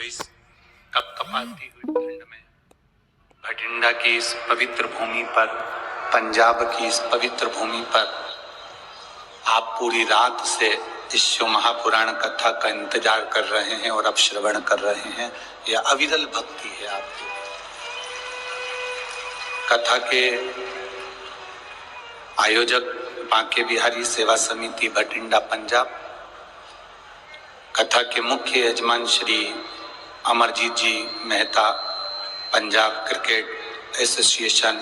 इस कपकपाती हुई ठंड में भटिंडा की इस पवित्र भूमि पर, पंजाब की इस पवित्र भूमि पर आप पूरी रात से इस शिव महापुराण कथा का इंतजार कर रहे हैं और अब श्रवण कर रहे हैं। यह अविरल भक्ति है आपकी। कथा के आयोजक बांके बिहारी सेवा समिति भटिंडा पंजाब, कथा के मुख्य यजमान श्री अमरजीत जी मेहता पंजाब क्रिकेट एसोसिएशन,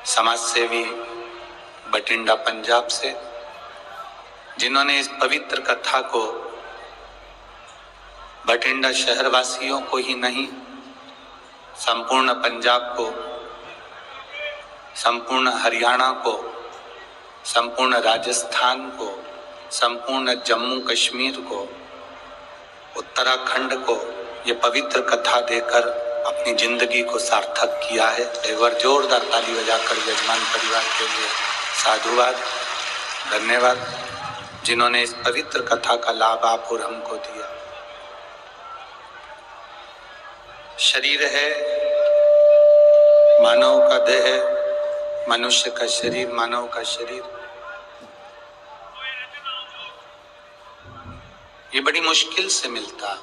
समाज सेवी भटिंडा पंजाब से, जिन्होंने इस पवित्र कथा को भटिंडा शहरवासियों को ही नहीं, संपूर्ण पंजाब को, संपूर्ण हरियाणा को, संपूर्ण राजस्थान को, संपूर्ण जम्मू कश्मीर को, उत्तराखंड को ये पवित्र कथा देकर अपनी जिंदगी को सार्थक किया है। एक बार जोरदार ताली बजाकर यजमान परिवार के लिए साधुवाद, धन्यवाद, जिन्होंने इस पवित्र कथा का लाभ आप और हमको दिया। शरीर है, मानव का देह है, मनुष्य का शरीर, मानव का शरीर, ये बड़ी मुश्किल से मिलता,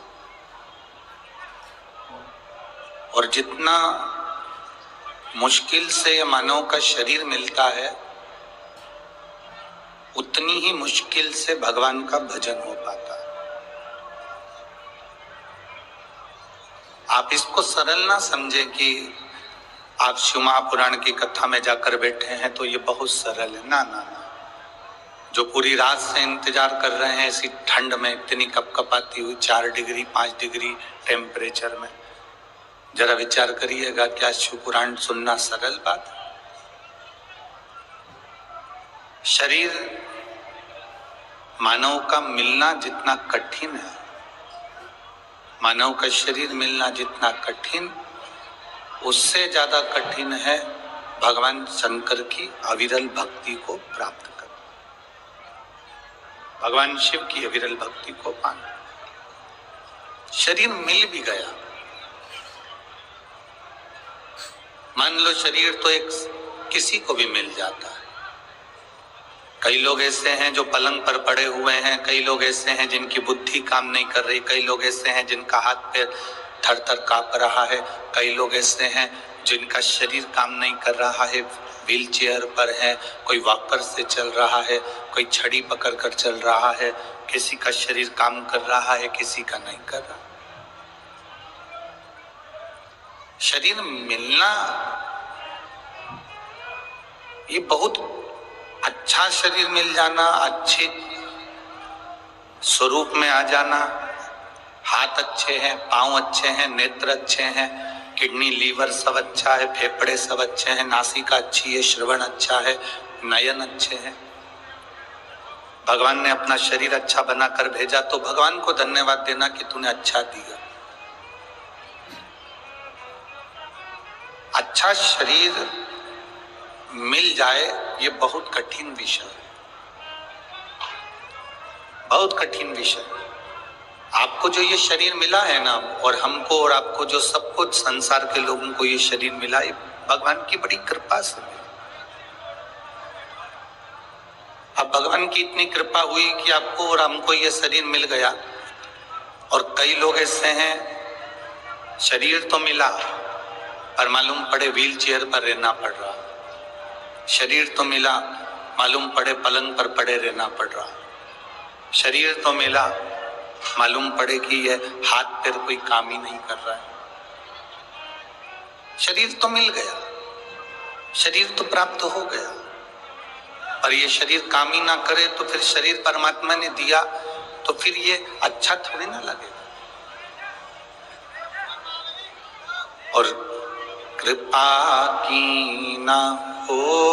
और जितना मुश्किल से मानव का शरीर मिलता है, उतनी ही मुश्किल से भगवान का भजन हो पाता है। आप इसको सरल ना समझे कि आप शिव महापुराण की कथा में जाकर बैठे हैं तो ये बहुत सरल है। ना ना ना, जो पूरी रात से इंतजार कर रहे हैं इसी ठंड में, इतनी कपकपाती हुई 4 डिग्री 5 डिग्री टेम्परेचर में, जरा विचार करिएगा, क्या शिव पुराण सुनना सरल बात है? शरीर मानव का मिलना जितना कठिन है, मानव का शरीर मिलना जितना कठिन, उससे ज्यादा कठिन है भगवान शंकर की अविरल भक्ति को प्राप्त करना, भगवान शिव की अविरल भक्ति को पाना। शरीर मिल भी गया, मान लो शरीर तो एक किसी को भी मिल जाता है। कई लोग ऐसे हैं जो पलंग पर पड़े हुए हैं, कई लोग ऐसे हैं जिनकी बुद्धि काम नहीं कर रही, कई लोग ऐसे हैं जिनका हाथ पैर थर थर कांप रहा है, कई लोग ऐसे हैं जिनका शरीर काम नहीं कर रहा है, व्हील चेयर पर है, कोई वॉकर से चल रहा है, कोई छड़ी पकड़ कर चल रहा है, किसी का शरीर काम कर रहा है, किसी का नहीं कर रहा। शरीर मिलना ये बहुत अच्छा, शरीर मिल जाना, अच्छे स्वरूप में आ जाना, हाथ अच्छे हैं, पांव अच्छे हैं, नेत्र अच्छे हैं, किडनी लीवर सब अच्छा है, फेफड़े सब अच्छे हैं, नासिका अच्छी है, श्रवण अच्छा है, नयन अच्छे हैं, भगवान ने अपना शरीर अच्छा बनाकर भेजा, तो भगवान को धन्यवाद देना कि तूने अच्छा दिया। अच्छा शरीर मिल जाए ये बहुत कठिन विषय है, बहुत कठिन विषय। आपको जो ये शरीर मिला है ना, और हमको और आपको जो सबको, संसार के लोगों को ये शरीर मिला, ये भगवान की बड़ी कृपा से मिला। अब भगवान की इतनी कृपा हुई कि आपको और हमको ये शरीर मिल गया, और कई लोग ऐसे हैं शरीर तो मिला पर मालूम पड़े व्हील चेयर पर रहना पड़ रहा, शरीर तो मिला मालूम पड़े पलंग पर पड़े रहना पड़ रहा, शरीर तो मिला मालूम पड़े कि ये हाथ पैर कोई काम ही नहीं कर रहा है। शरीर तो मिल गया, शरीर तो प्राप्त हो गया, और ये शरीर काम ही ना करे तो फिर शरीर परमात्मा ने दिया तो फिर ये अच्छा थोड़ी ना लगेगा। और कृपा की ना होती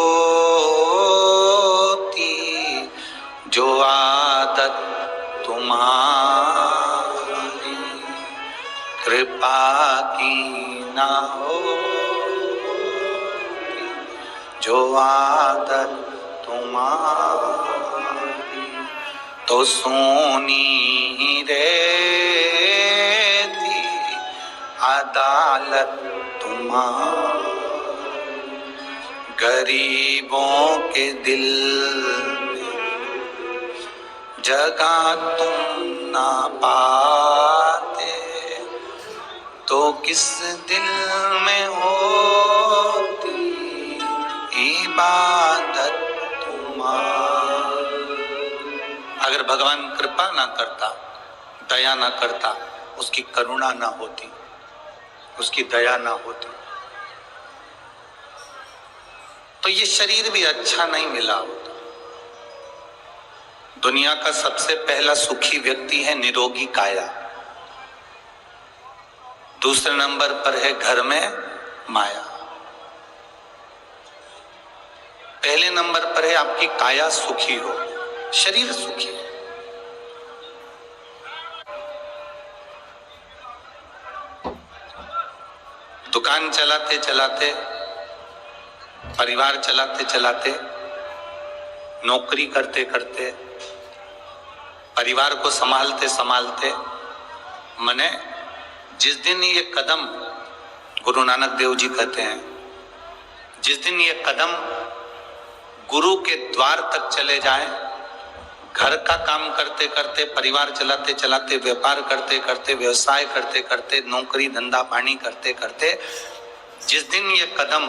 जो आदत तुम्हारी, कृपा की ना होती जो आदत तुम्हारी, तो सोनी रे अदालत तुम्हारी, गरीबों के दिल में जगह तुम ना पाते, तो किस दिल में होती इबादत तुम्हारी। अगर भगवान कृपा ना करता, दया ना करता, उसकी करुणा ना होती, उसकी दया ना होती, तो ये शरीर भी अच्छा नहीं मिला होता। दुनिया का सबसे पहला सुखी व्यक्ति है निरोगी काया, दूसरे नंबर पर है घर में माया, पहले नंबर पर है आपकी काया सुखी हो, शरीर सुखी है। दुकान चलाते चलाते, परिवार चलाते चलाते, नौकरी करते करते, परिवार को संभालते संभालते, मने जिस दिन ये कदम, गुरु नानक देव जी कहते हैं, जिस दिन ये कदम गुरु के द्वार तक चले जाएं, घर का काम करते करते, परिवार चलाते चलाते, व्यापार करते करते, व्यवसाय करते करते, नौकरी धंधा पानी करते करते, जिस दिन ये कदम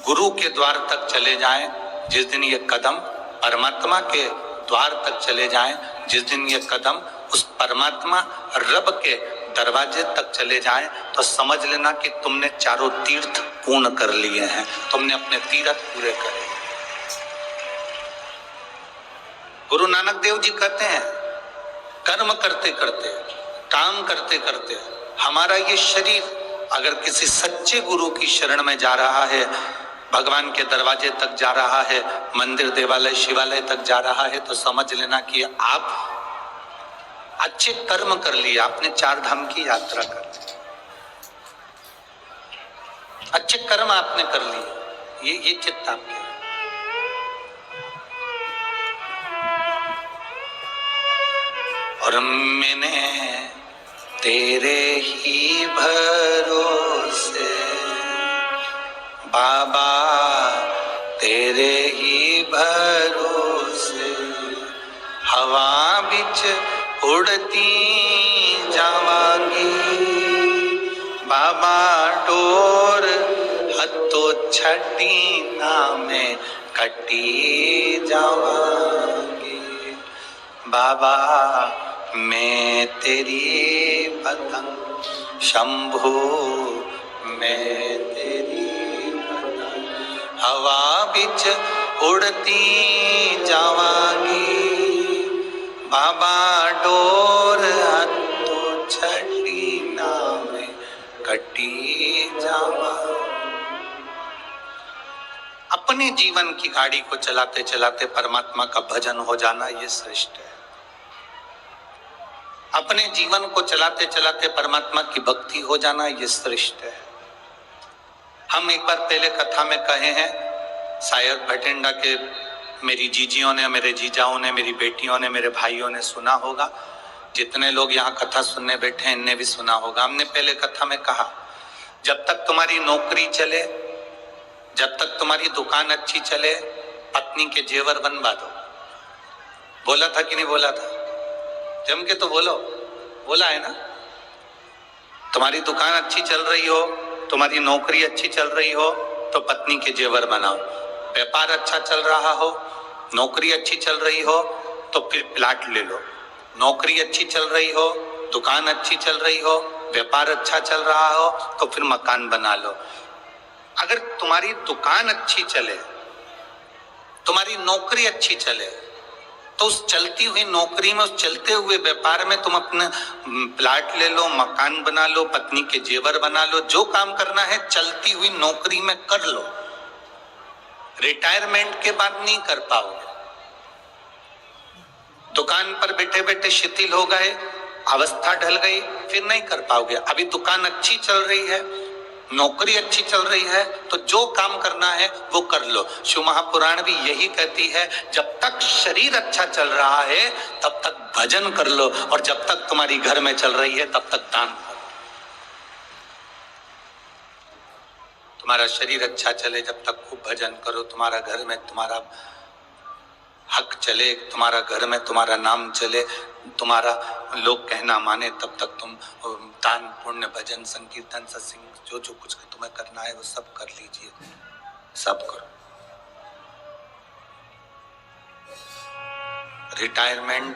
गुरु के द्वार तक चले जाएं, जिस दिन ये कदम परमात्मा के द्वार तक चले जाएं, जिस दिन ये कदम उस परमात्मा रब के दरवाजे तक चले जाएं, तो समझ लेना कि तुमने चारों तीर्थ पूर्ण कर लिए हैं, तुमने अपने तीर्थ पूरे करे। गुरु नानक देव जी कहते हैं, कर्म करते करते, काम करते करते, हमारा ये शरीर अगर किसी सच्चे गुरु की शरण में जा रहा है, भगवान के दरवाजे तक जा रहा है, मंदिर देवालय शिवालय तक जा रहा है, तो समझ लेना कि आप अच्छे कर्म कर लिए, आपने चार धाम की यात्रा कर ली, अच्छे कर्म आपने कर लिए, ये चित्त आपके। और मैंने तेरे ही भरोसे बाबा, तेरे ही भरोसे हवा बिच उड़ती जावांगी, बाबा डोर हथों छठी ना में कटी जावांगी, बाबा मैं तेरी पतंग शंभू, मैं तेरी पतंग हवा बिच उड़ती जावांगी, बाबा डोर हथों छठी ना में कटी जावांगी। अपने जीवन की गाड़ी को चलाते चलाते परमात्मा का भजन हो जाना, ये श्रेष्ठ है। अपने जीवन को चलाते चलाते परमात्मा की भक्ति हो जाना, ये श्रेष्ठ है। हम एक बार पहले कथा में कहे हैं, शायद भटिंडा के मेरी जीजियों ने, मेरे जीजाओं ने, मेरी बेटियों ने, मेरे भाइयों ने सुना होगा, जितने लोग यहाँ कथा सुनने बैठे हैं इनने भी सुना होगा। हमने पहले कथा में कहा, जब तक तुम्हारी नौकरी चले, जब तक तुम्हारी दुकान अच्छी चले, पत्नी के जेवर बनवा दो। बोला था कि नहीं बोला था? जम के तो बोलो, बोला है ना? तुम्हारी दुकान अच्छी चल रही हो, तुम्हारी नौकरी अच्छी चल रही हो, तो पत्नी के जेवर बनाओ। व्यापार अच्छा चल रहा हो, नौकरी अच्छी चल रही हो, तो फिर प्लाट ले लो। नौकरी अच्छी चल रही हो, दुकान अच्छी चल रही हो, व्यापार अच्छा चल रहा हो, तो फिर मकान बना लो। अगर तुम्हारी दुकान अच्छी चले, तुम्हारी नौकरी अच्छी चले, तो उस चलती हुई नौकरी में, उस चलते हुए व्यापार में तुम अपना प्लाट ले लो, मकान बना लो, पत्नी के जेवर बना लो, जो काम करना है चलती हुई नौकरी में कर लो। रिटायरमेंट के बाद नहीं कर पाओगे। दुकान पर बैठे बैठे शिथिल हो गए, अवस्था ढल गई, फिर नहीं कर पाओगे। अभी दुकान अच्छी चल रही है, नौकरी अच्छी चल रही है, तो जो काम करना है वो कर लो। शिव महापुराण भी यही कहती है, जब तक शरीर अच्छा चल रहा है तब तक भजन कर लो, और जब तक तुम्हारी घर में चल रही है तब तक दान करो। तुम्हारा शरीर अच्छा चले जब तक खूब भजन करो, तुम्हारा घर में तुम्हारा हक चले, तुम्हारा घर में तुम्हारा नाम चले, तुम्हारा लोग कहना माने, तब तक तुम दान पुण्य भजन संकीर्तन सत्संग जो जो कुछ तुम्हें करना है वो सब कर लीजिए, सब करो। रिटायरमेंट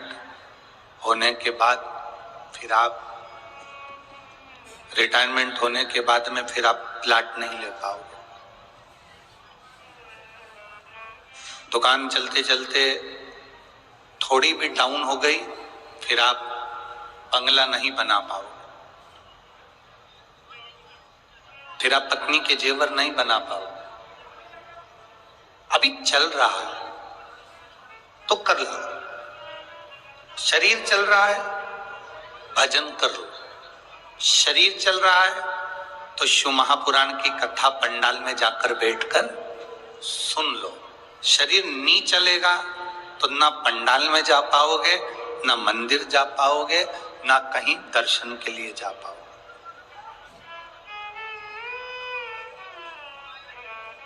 होने के बाद फिर आप प्लाट नहीं ले पाओगे। दुकान चलते चलते थोड़ी भी डाउन हो गई फिर आप बंगला नहीं बना पाओगे, फिर आप पत्नी के जेवर नहीं बना पाओगे। अभी चल रहा है तो कर लो, शरीर चल रहा है भजन कर लो, शरीर चल रहा है तो शिव महापुराण की कथा पंडाल में जाकर बैठकर सुन लो। शरीर नहीं चलेगा तो ना पंडाल में जा पाओगे, ना मंदिर जा पाओगे, ना कहीं दर्शन के लिए जा पाओगे।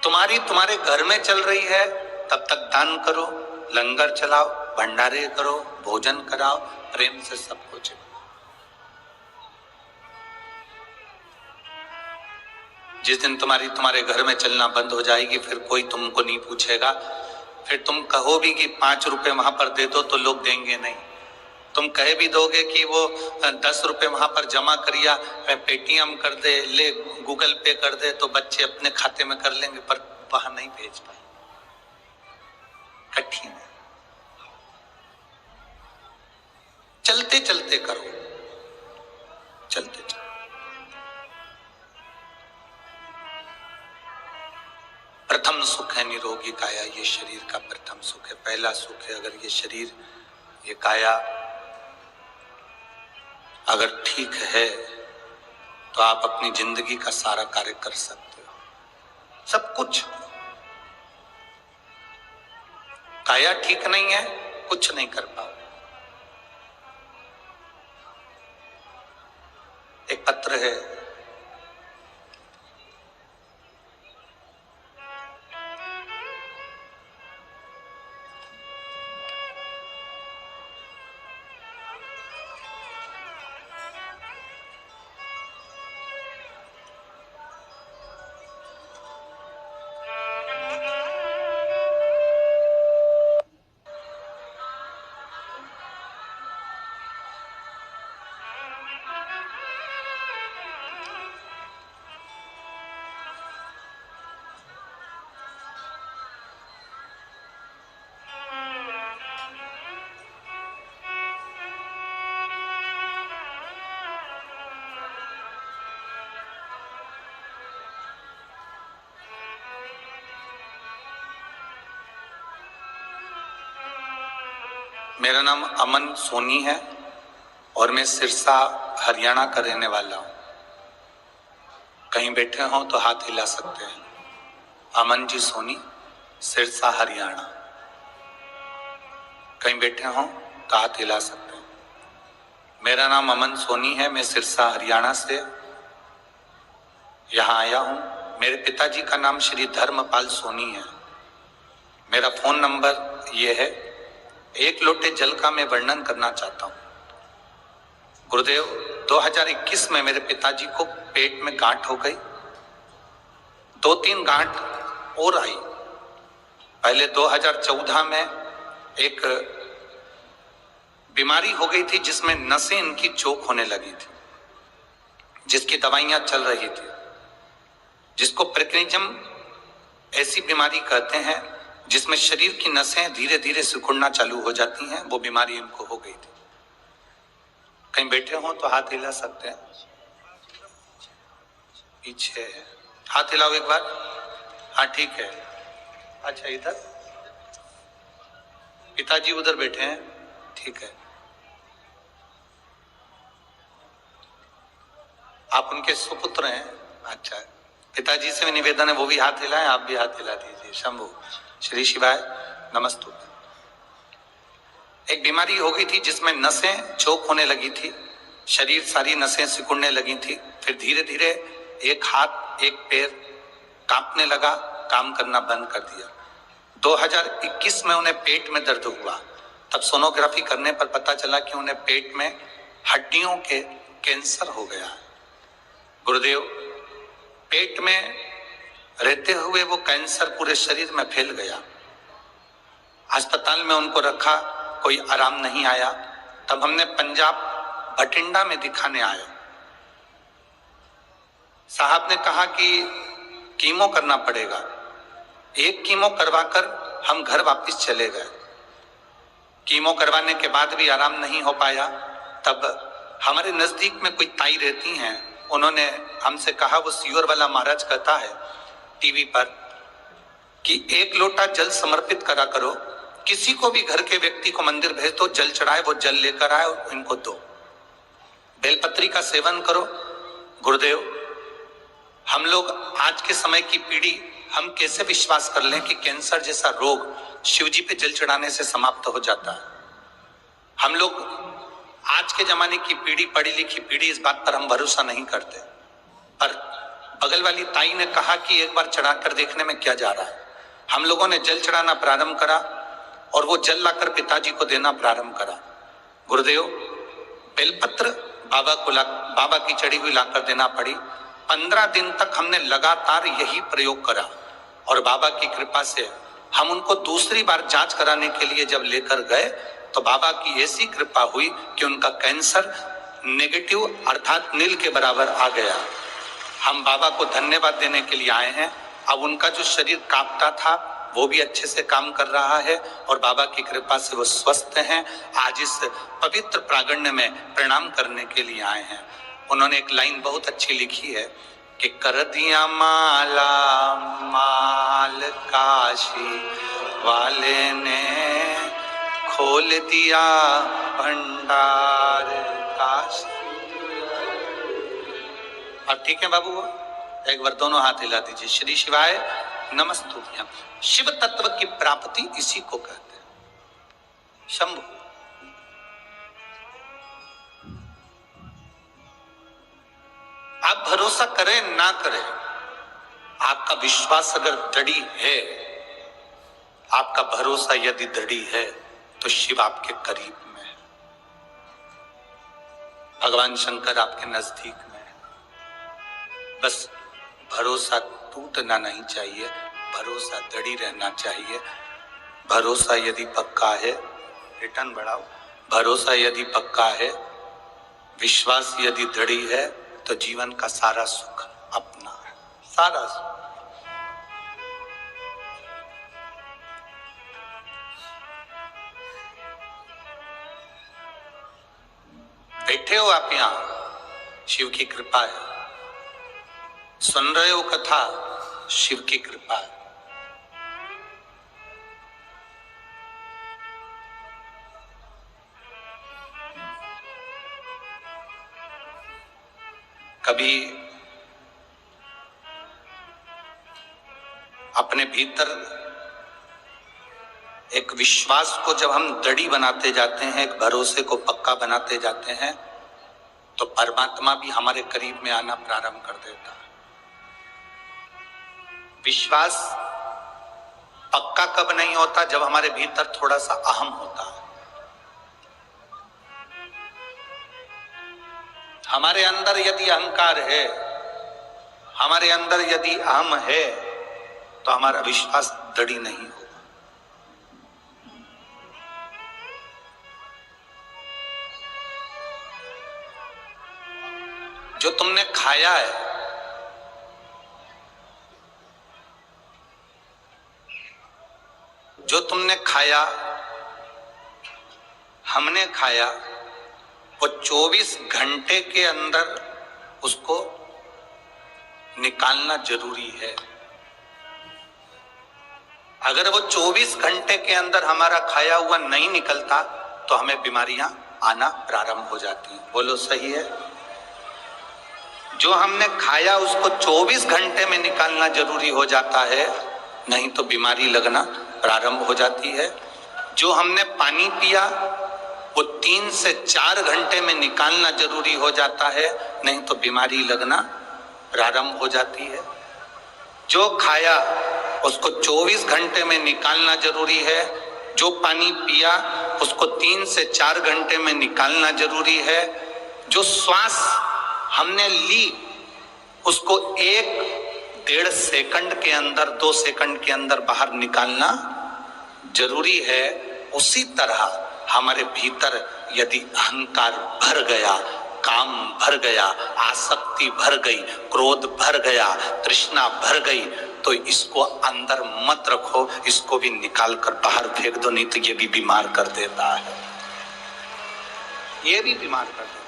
तुम्हारे घर में चल रही है तब तक दान करो, लंगर चलाओ, भंडारे करो, भोजन कराओ, प्रेम से सब कुछ। जिस दिन तुम्हारे घर में चलना बंद हो जाएगी फिर कोई तुमको नहीं पूछेगा। फिर तुम कहो भी कि 5 रुपए वहां पर दे दो तो लोग देंगे नहीं। तुम कह भी दोगे कि वो 10 रुपए वहां पर जमा करिया, पेटीएम कर दे, ले गूगल पे कर दे, तो बच्चे अपने खाते में कर लेंगे, पर वहां नहीं भेज पाए। कठिन है। चलते चलते करो, चलते चलते। प्रथम सुख है निरोगी काया, ये शरीर का प्रथम सुख है, पहला सुख है। अगर ये शरीर, ये काया अगर ठीक है तो आप अपनी जिंदगी का सारा कार्य कर सकते हो, सब कुछ। काया ठीक नहीं है, कुछ नहीं कर पाओ। एक पत्र है, मेरा नाम अमन सोनी है और मैं सिरसा हरियाणा का रहने वाला हूँ। कहीं बैठे हो तो हाथ हिला सकते हैं। अमन जी सोनी, सिरसा हरियाणा। कहीं बैठे हो तो हाथ हिला सकते हैं। मेरा नाम अमन सोनी है, मैं सिरसा हरियाणा से यहाँ आया हूँ। मेरे पिताजी का नाम श्री धर्मपाल सोनी है। मेरा फोन नंबर ये है। एक लोटे जल का मैं वर्णन करना चाहता हूँ। गुरुदेव, 2021 में मेरे पिताजी को पेट में गांठ हो गई, 2-3 गांठ और आई। पहले 2014 में एक बीमारी हो गई थी जिसमें नसें इनकी चोक होने लगी थी, जिसकी दवाइयां चल रही थी, जिसको प्रेक्निज्म ऐसी बीमारी कहते हैं जिसमें शरीर की नसें धीरे धीरे सिकुड़ना चालू हो जाती हैं। वो बीमारी इनको हो गई थी। कहीं बैठे हो तो हाथ हिला सकते हैं। पीछे है, हाथ हिलाओ एक बार। हाँ ठीक है। अच्छा, इधर पिताजी उधर बैठे हैं, ठीक है। आप उनके सुपुत्र हैं। अच्छा, पिताजी से निवेदन है वो भी हाथ हिलाएं, आप भी हाथ हिला दीजिए। शंभु श्री शिवाय नमस्तु। एक बीमारी हो गई थी जिसमें नसें चोक होने लगी थी, शरीर सारी नसें सिकुड़ने लगी थी। फिर धीरे धीरे एक हाथ एक पैर कांपने लगा, काम करना बंद कर दिया। 2021 में उन्हें पेट में दर्द हुआ, तब सोनोग्राफी करने पर पता चला कि उन्हें पेट में हड्डियों के कैंसर हो गया। गुरुदेव, पेट में रहते हुए वो कैंसर पूरे शरीर में फैल गया। अस्पताल में उनको रखा, कोई आराम नहीं आया। तब हमने पंजाब बठिंडा में दिखाने आए। साहब ने कहा कि कीमो करना पड़ेगा। एक कीमो करवाकर हम घर वापस चले गए। कीमो करवाने के बाद भी आराम नहीं हो पाया। तब हमारे नजदीक में कोई ताई रहती हैं, उन्होंने हमसे कहा, वो सियोर वाला महाराज कहता है टीवी पर कि 1 लोटा जल समर्पित करा करो, किसी को भी घर के व्यक्ति को मंदिर भेज दो, जल चढ़ाए, वो जल लेकर आए और इनको दो। बेलपत्री का सेवन करो। गुरुदेव, हम लोग आज के समय की पीढ़ी, हम कैसे विश्वास कर लें कि कैंसर जैसा रोग शिव जी पे जल चढ़ाने से समाप्त हो जाता है। हम लोग आज के जमाने की पीढ़ी, पढ़ी लिखी पीढ़ी, इस बात पर हम भरोसा नहीं करते। पर बगल वाली ताई ने कहा कि एक बार चढ़ाकर देखने में क्या जा रहा है। हम लोगों ने जल चढ़ाना प्रारंभ करा और वो जल लाकर पिताजी को देना प्रारंभ करा। गुरुदेव, बेलपत्र बाबा की चढ़ी हुई लाकर देना पड़ी। 15 दिन तक हमने लगातार यही प्रयोग करा और बाबा की कृपा से हम उनको दूसरी बार जांच कराने के लिए जब लेकर गए तो बाबा की ऐसी कृपा हुई कि उनका कैंसर नेगेटिव अर्थात नील के बराबर आ गया। हम बाबा को धन्यवाद देने के लिए आए हैं। अब उनका जो शरीर कांपता था वो भी अच्छे से काम कर रहा है और बाबा की कृपा से वो स्वस्थ हैं। आज इस पवित्र प्रांगण में प्रणाम करने के लिए आए हैं। उन्होंने एक लाइन बहुत अच्छी लिखी है कि कर दिया माला माल काशी वाले ने, खोल दिया भंडार काशी। अब ठीक है बाबू, एक बार दोनों हाथ हिला दीजिए। श्री शिवाय नमस्तुभ्यम। शिव तत्व की प्राप्ति इसी को कहते हैं। शंभु, आप भरोसा करें ना करें, आपका विश्वास अगर दृढ़ है, आपका भरोसा यदि दृढ़ है तो शिव आपके करीब में है, भगवान शंकर आपके नजदीक में है। बस भरोसा टूटना नहीं चाहिए, भरोसा दृढ़ रहना चाहिए। भरोसा यदि पक्का है, रिटर्न बढ़ाओ, भरोसा यदि पक्का है, विश्वास यदि दृढ़ है तो जीवन का सारा सुख अपना है, सारा सुख। बैठे हो आप यहां, शिव की कृपा है। सुन रहे हो कथा, शिव की कृपा है। कभी अपने भीतर एक विश्वास को जब हम दृढ़ बनाते जाते हैं, एक भरोसे को पक्का बनाते जाते हैं, तो परमात्मा भी हमारे करीब में आना प्रारंभ कर देता है। विश्वास पक्का कब नहीं होता? जब हमारे भीतर थोड़ा सा अहम होता है। हमारे अंदर यदि अहंकार है, हमारे अंदर यदि अहम है, तो हमारा विश्वास दृढ़ नहीं होगा। जो तुमने खाया है, जो तुमने खाया, हमने खाया, वो 24 घंटे के अंदर उसको निकालना जरूरी है। अगर वो 24 घंटे के अंदर हमारा खाया हुआ नहीं निकलता तो हमें बीमारियां आना प्रारंभ हो जाती हैं। बोलो सही है? जो हमने खाया उसको 24 घंटे में निकालना जरूरी हो जाता है, नहीं तो बीमारी लगना प्रारंभ हो जाती है। जो हमने पानी पिया वो 3 से 4 घंटे में निकालना जरूरी हो जाता है, नहीं तो बीमारी लगना प्रारंभ हो जाती है। जो खाया उसको 24 घंटे में निकालना जरूरी है, जो पानी पिया उसको 3 से 4 घंटे में निकालना जरूरी है, जो श्वास हमने ली उसको 1-1.5 सेकंड के अंदर, 2 सेकंड के अंदर बाहर निकालना जरूरी है। उसी तरह हमारे भीतर यदि अहंकार भर गया, काम भर गया, आसक्ति भर गई, क्रोध भर गया, तृष्णा भर गई, तो इसको अंदर मत रखो, इसको भी निकाल कर बाहर फेंक दो, नहीं तो ये भी बीमार कर देता है, ये भी बीमार कर देता है।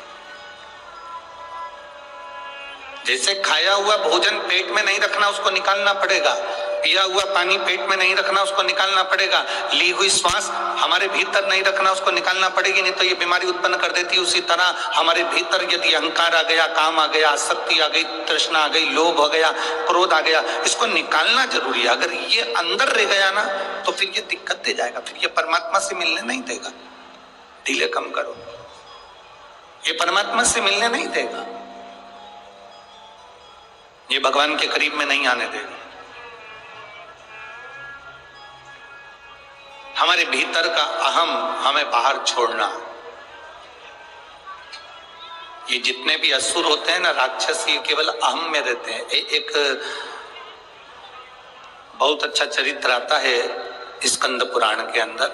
जैसे खाया हुआ भोजन पेट में नहीं रखना, उसको निकालना पड़ेगा, पिया हुआ पानी पेट में नहीं रखना, उसको निकालना पड़ेगा, ली हुई श्वास हमारे भीतर नहीं रखना, उसको निकालना पड़ेगी, नहीं तो ये बीमारी उत्पन्न कर देती है। उसी तरह हमारे भीतर यदि अहंकार आ गया, काम आ गया, आसक्ति आ गई, तृष्णा आ गई, लोभ आ गया, क्रोध आ गया, इसको निकालना जरूरी है। अगर ये अंदर रह गया ना तो फिर ये दिक्कत दे जाएगा, फिर ये परमात्मा से मिलने नहीं देगा। ढीले कम करो, ये परमात्मा से मिलने नहीं देगा, ये भगवान के करीब में नहीं आने देगा। हमारे भीतर का अहम हमें बाहर छोड़ना। ये जितने भी असुर होते हैं ना, राक्षस, ये केवल अहम में रहते हैं। एक बहुत अच्छा चरित्र आता है स्कंद पुराण के अंदर।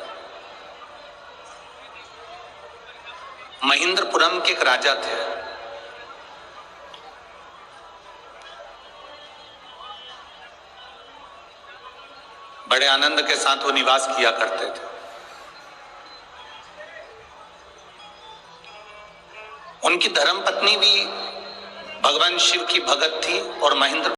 महेंद्रपुरम के एक राजा थे, बड़े आनंद के साथ वो निवास किया करते थे। उनकी धर्मपत्नी भी भगवान शिव की भगत थी और महेंद्र